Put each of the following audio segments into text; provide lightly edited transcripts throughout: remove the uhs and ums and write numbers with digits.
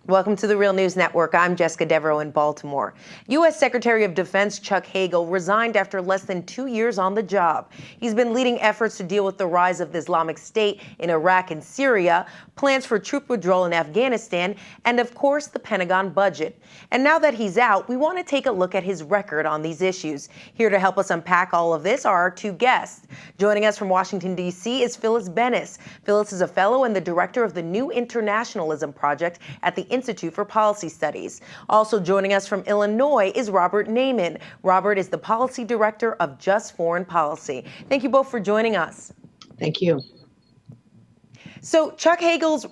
Welcome to the Real News Network. I'm Jessica Devereaux in Baltimore. U.S. Secretary of Defense Chuck Hagel resigned after less than 2 years on the job. He's been leading efforts to deal with the rise of the Islamic State in Iraq and Syria, plans for troop withdrawal in Afghanistan, and of course, the Pentagon budget. And now that he's out, we want to take a look at his record on these issues. Here to help us unpack all of this are our two guests. Joining us from Washington, D.C. is Phyllis Bennis. Phyllis is a fellow and the director of the New Internationalism Project at the Institute for Policy Studies. Also joining us from Illinois is Robert Naiman. Robert is the policy director of Just Foreign Policy. Thank you both for joining us. Thank you. So Chuck Hagel's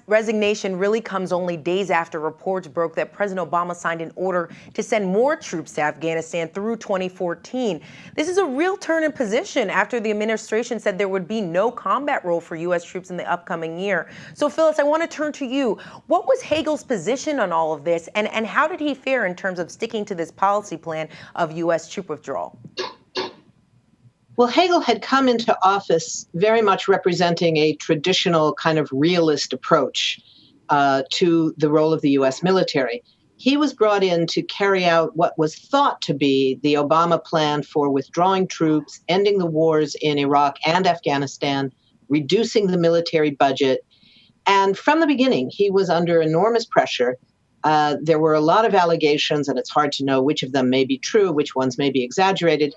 resignation really comes only days after reports broke that President Obama signed an order to send more troops to Afghanistan through 2014. This is a real turn in position after the administration said there would be no combat role for U.S. troops in the upcoming year. So Phyllis, I want to turn to you. What was Hagel's position on all of this, and how did he fare in terms of sticking to this policy plan of U.S. troop withdrawal? Well, Hagel had come into office very much representing a traditional kind of realist approach to the role of the U.S. military. He was brought in to carry out what was thought to be the Obama plan for withdrawing troops, ending the wars in Iraq and Afghanistan, reducing the military budget. And from the beginning, he was under enormous pressure. There were a lot of allegations, and it's hard to know which of them may be true, which ones may be exaggerated,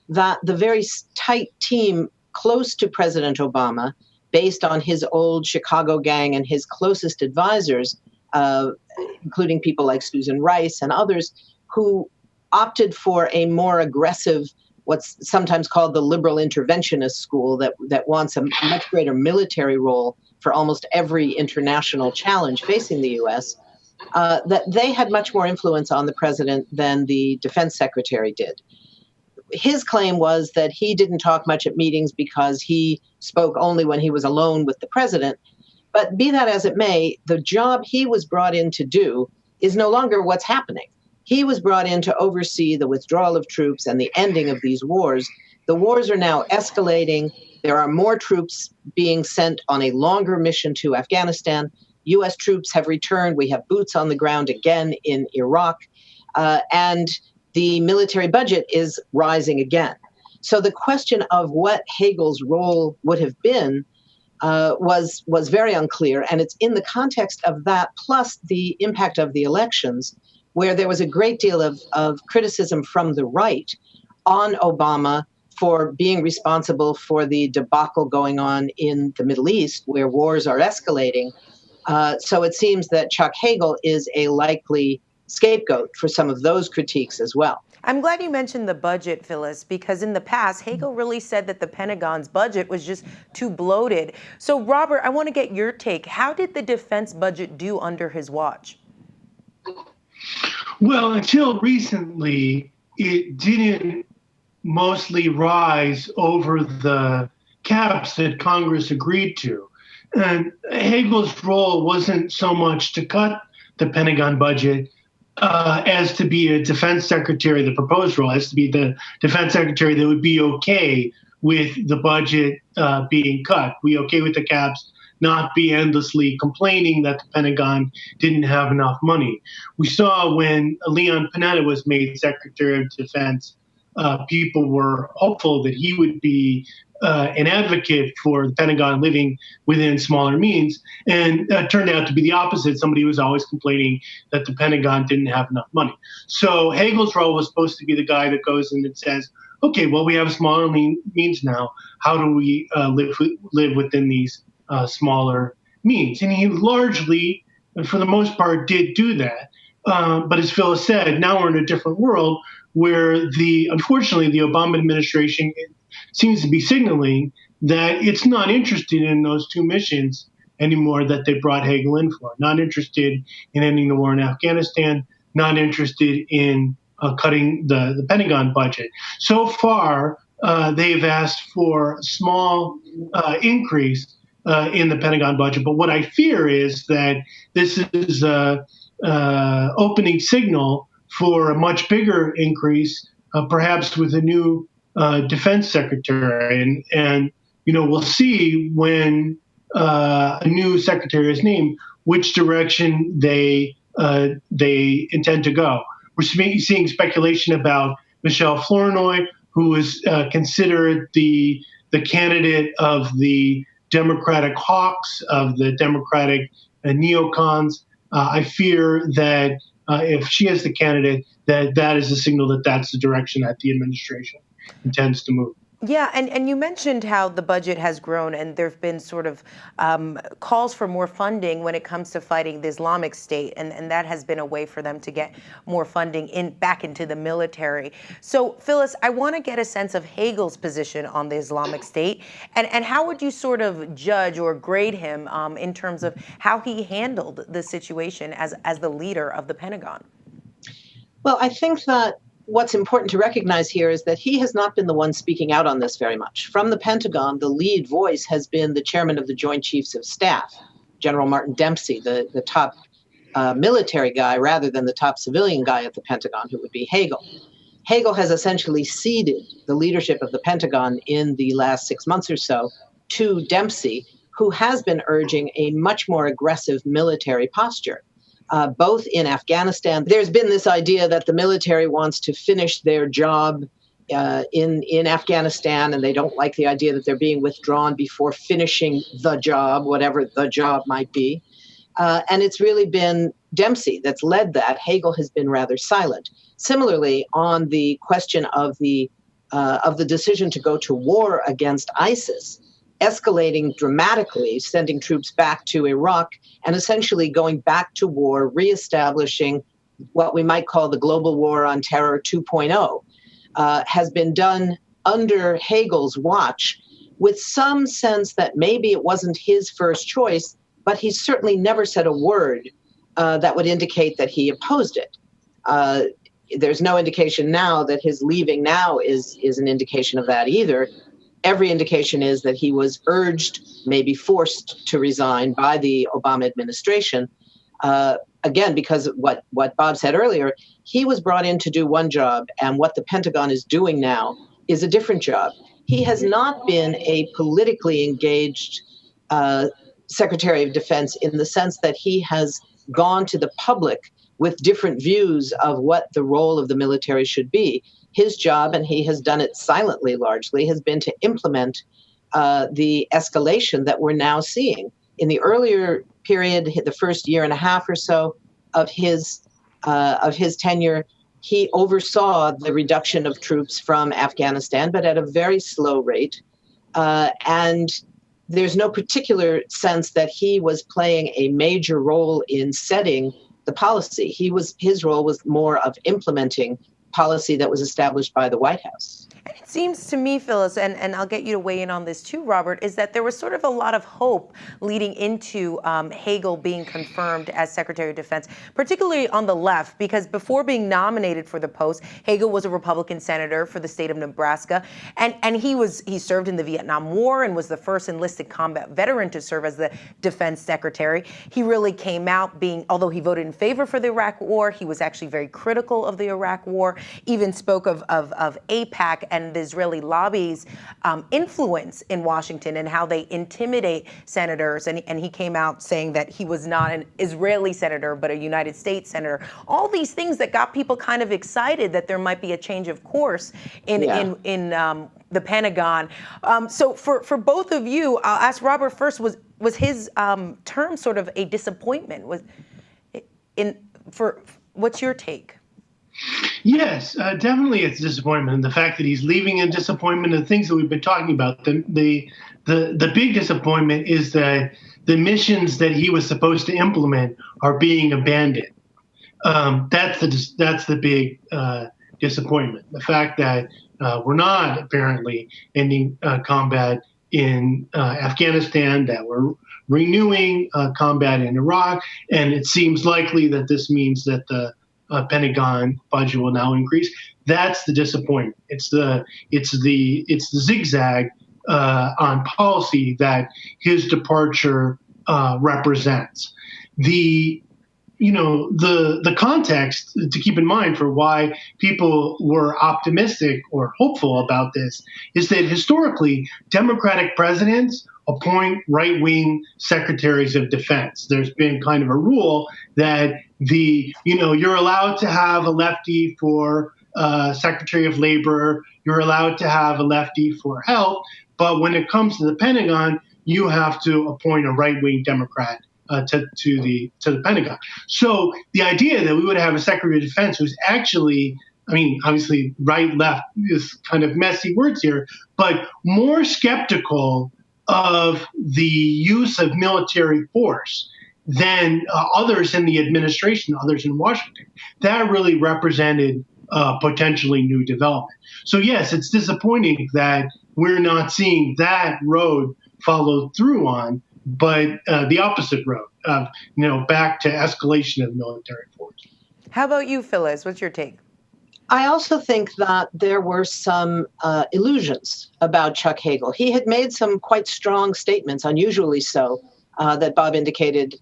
that the very tight team close to President Obama, based on his old Chicago gang and his closest advisors, including people like Susan Rice and others, who opted for a more aggressive, what's sometimes called the liberal interventionist school, that wants a much greater military role for almost every international challenge facing the U.S., that they had much more influence on the president than the defense secretary did. His claim was that he didn't talk much at meetings because he spoke only when he was alone with the president. But be that as it may, the job he was brought in to do is no longer what's happening. He was brought in to oversee the withdrawal of troops and the ending of these wars. The wars are now escalating. There are more troops being sent on a longer mission to Afghanistan. U.S. troops have returned. We have boots on the ground again in Iraq. And the military budget is rising again. So the question of what Hagel's role would have been was very unclear. And it's in the context of that, plus the impact of the elections, where there was a great deal of criticism from the right on Obama for being responsible for the debacle going on in the Middle East, where wars are escalating. So it seems that Chuck Hagel is a likely scapegoat for some of those critiques as well. I'm glad you mentioned the budget, Phyllis, because in the past, Hagel really said that the Pentagon's budget was just too bloated. So, Robert, I want to get your take. How did the defense budget do under his watch? Well, until recently, it didn't mostly rise over the caps that Congress agreed to. And Hagel's role wasn't so much to cut the Pentagon budget as to be a defense secretary, the proposed role, as to be the defense secretary that would be okay with the budget being cut, be okay with the caps, not be endlessly complaining that the Pentagon didn't have enough money. We saw when Leon Panetta was made Secretary of Defense, people were hopeful that he would be an advocate for the Pentagon living within smaller means, and turned out to be the opposite. Somebody was always complaining that the Pentagon didn't have enough money. So Hagel's role was supposed to be the guy that goes in and says, okay, well, we have smaller means now. How do we live within these smaller means? And he largely, and for the most part, did do that. But as Phyllis said, now we're in a different world where unfortunately, the Obama administration seems to be signaling that it's not interested in those two missions anymore that they brought Hagel in for. Not interested in ending the war in Afghanistan, not interested in cutting the Pentagon budget. So far, they've asked for a small increase in the Pentagon budget. But what I fear is that this is an opening signal for a much bigger increase, perhaps with a new defense secretary. And we'll see when a new secretary is named which direction they intend to go. We're seeing speculation about Michelle Flournoy, who is considered the candidate of the Democratic hawks, of the Democratic neocons. I fear that if she is the candidate, that is a signal that that's the direction that the administration intends to move. Yeah, and you mentioned how the budget has grown and there have been sort of calls for more funding when it comes to fighting the Islamic State, and that has been a way for them to get more funding back into the military. So, Phyllis, I want to get a sense of Hagel's position on the Islamic State, and how would you sort of judge or grade him in terms of how he handled the situation as the leader of the Pentagon? Well, I think that what's important to recognize here is that he has not been the one speaking out on this very much. From the Pentagon, the lead voice has been the chairman of the Joint Chiefs of Staff, General Martin Dempsey, the top military guy rather than the top civilian guy at the Pentagon, who would be Hagel. Hagel has essentially ceded the leadership of the Pentagon in the last 6 months or so to Dempsey, who has been urging a much more aggressive military posture. Both in Afghanistan, there's been this idea that the military wants to finish their job in Afghanistan, and they don't like the idea that they're being withdrawn before finishing the job, whatever the job might be. And it's really been Dempsey that's led that. Hagel has been rather silent. Similarly, on the question of the decision to go to war against ISIS, escalating dramatically, sending troops back to Iraq, and essentially going back to war, reestablishing what we might call the global war on terror 2.0, has been done under Hagel's watch, with some sense that maybe it wasn't his first choice, but he's certainly never said a word that would indicate that he opposed it. There's no indication now that his leaving now is an indication of that either. Every indication is that he was urged, maybe forced to resign by the Obama administration. Again, because what Bob said earlier, he was brought in to do one job, and what the Pentagon is doing now is a different job. He has not been a politically engaged Secretary of Defense in the sense that he has gone to the public with different views of what the role of the military should be. His job, and he has done it silently largely, has been to implement the escalation that we're now seeing. In the earlier period, the first year and a half or so of his tenure, he oversaw the reduction of troops from Afghanistan, but at a very slow rate. And there's no particular sense that he was playing a major role in setting the policy. His role was more of implementing policy that was established by the White House. It seems to me, Phyllis, and I'll get you to weigh in on this too, Robert, is that there was sort of a lot of hope leading into Hagel being confirmed as Secretary of Defense, particularly on the left, because before being nominated for the post, Hagel was a Republican senator for the state of Nebraska, and he served in the Vietnam War and was the first enlisted combat veteran to serve as the defense secretary. He really came out although he voted in favor for the Iraq War, he was actually very critical of the Iraq War, even spoke of AIPAC and the Israeli lobby's influence in Washington and how they intimidate senators. And he came out saying that he was not an Israeli senator, but a United States senator. All these things that got people kind of excited that there might be a change of course in the Pentagon. So for both of you, I'll ask Robert first, was his term sort of a disappointment? What's your take? Yes, definitely it's a disappointment. And the fact that he's leaving a disappointment, and the things that we've been talking about, the big disappointment is that the missions that he was supposed to implement are being abandoned. That's the big disappointment. The fact that we're not apparently ending combat in Afghanistan, that we're renewing combat in Iraq, and it seems likely that this means that the Pentagon budget will now increase. That's the disappointment. It's the zigzag on policy that his departure represents. The the context to keep in mind for why people were optimistic or hopeful about this is that historically, Democratic presidents appoint right-wing secretaries of defense. There's been kind of a rule that you're allowed to have a lefty for Secretary of Labor, you're allowed to have a lefty for health, but when it comes to the Pentagon, you have to appoint a right-wing Democrat to the Pentagon. So the idea that we would have a Secretary of Defense who's actually, obviously right, left is kind of messy words here, but more skeptical of the use of military force than others in the administration, others in Washington. That really represented potentially new development. So yes, it's disappointing that we're not seeing that road followed through on, but the opposite road, back to escalation of military force. How about you, Phyllis? What's your take? I also think that there were some illusions about Chuck Hagel. He had made some quite strong statements, unusually so, that Bob indicated.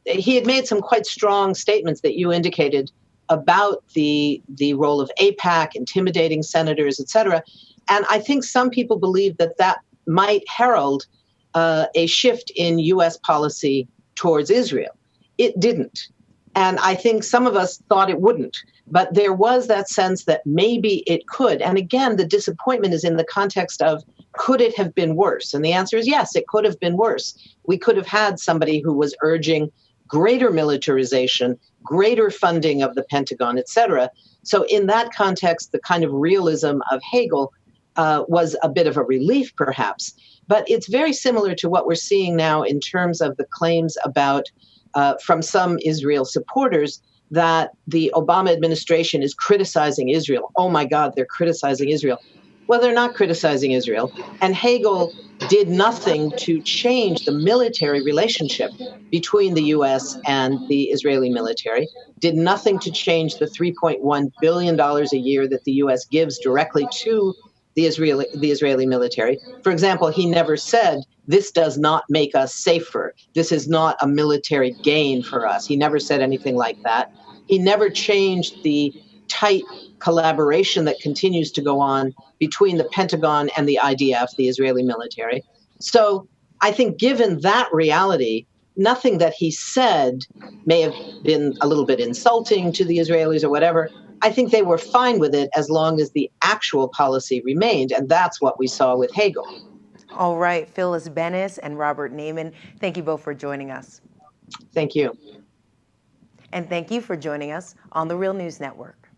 He had made some quite strong statements that you indicated about the role of AIPAC, intimidating senators, et cetera. And I think some people believe that might herald a shift in U.S. policy towards Israel. It didn't. And I think some of us thought it wouldn't. But there was that sense that maybe it could. And again, the disappointment is in the context of, could it have been worse? And the answer is yes, it could have been worse. We could have had somebody who was urging greater militarization, greater funding of the Pentagon, et cetera. So in that context, the kind of realism of Hagel was a bit of a relief, perhaps. But it's very similar to what we're seeing now in terms of the claims about, from some Israel supporters, that the Obama administration is criticizing Israel. Oh my God, they're criticizing Israel. Well, they're not criticizing Israel. And Hagel did nothing to change the military relationship between the U.S. and the Israeli military, did nothing to change the $3.1 billion a year that the U.S. gives directly to the Israeli military. For example, he never said, this does not make us safer. This is not a military gain for us. He never said anything like that. He never changed the tight collaboration that continues to go on between the Pentagon and the IDF, the Israeli military. So I think given that reality, nothing that he said may have been a little bit insulting to the Israelis or whatever. I think they were fine with it as long as the actual policy remained. And that's what we saw with Hagel. All right, Phyllis Bennis and Robert Naiman, thank you both for joining us. Thank you. And thank you for joining us on the Real News Network.